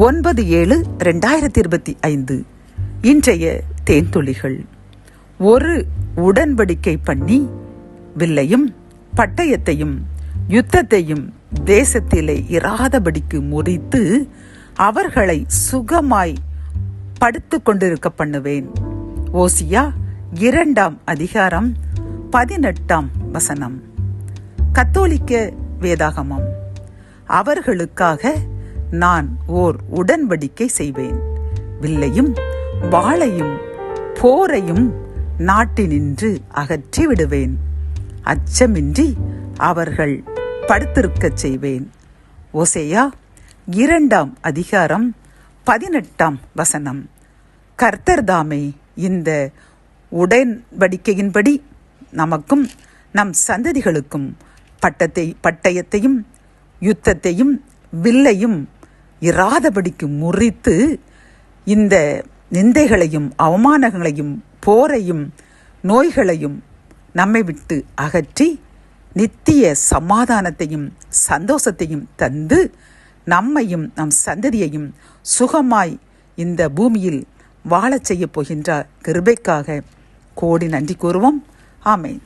9/7/2025 இன்றைய தேன்துளிகள். ஒரு உடன்படிக்கை பண்ணி வில்லையும் பட்டயத்தையும் யுத்தத்தையும் தேசத்திலே இராதபடிக்கு முறித்து அவர்களை சுகமாய் படுத்து கொண்டிருக்க பண்ணுவேன். ஓசியா 2:18. கத்தோலிக்க வேதாகமம். அவர்களுக்காக நான் ஓர் உடன்படிக்கை செய்வேன், வில்லையும் வாளையும் போரையும் நாட்டினின்று அகற்றி விடுவேன், அச்சமின்றி அவர்கள் படுத்திருக்கச் செய்வேன். ஓசேயா 2:18. கர்த்தர் தாமே இந்த உடன்படிக்கையின்படி நமக்கும் நம் சந்ததிகளுக்கும் பட்டயத்தையும் யுத்தத்தையும் வில்லையும் இராதபடிக்கு முறித்து இந்த நிந்தைகளையும் அவமானங்களையும் போரையும் நோய்களையும் நம்மை விட்டு அகற்றி நித்திய சமாதானத்தையும் சந்தோஷத்தையும் தந்து நம்மையும் நம் சந்ததியையும் சுகமாய் இந்த பூமியில் வாழச் செய்ய போகின்ற கிருபைக்காக கோடி நன்றி கூறுவோம். ஆமென்.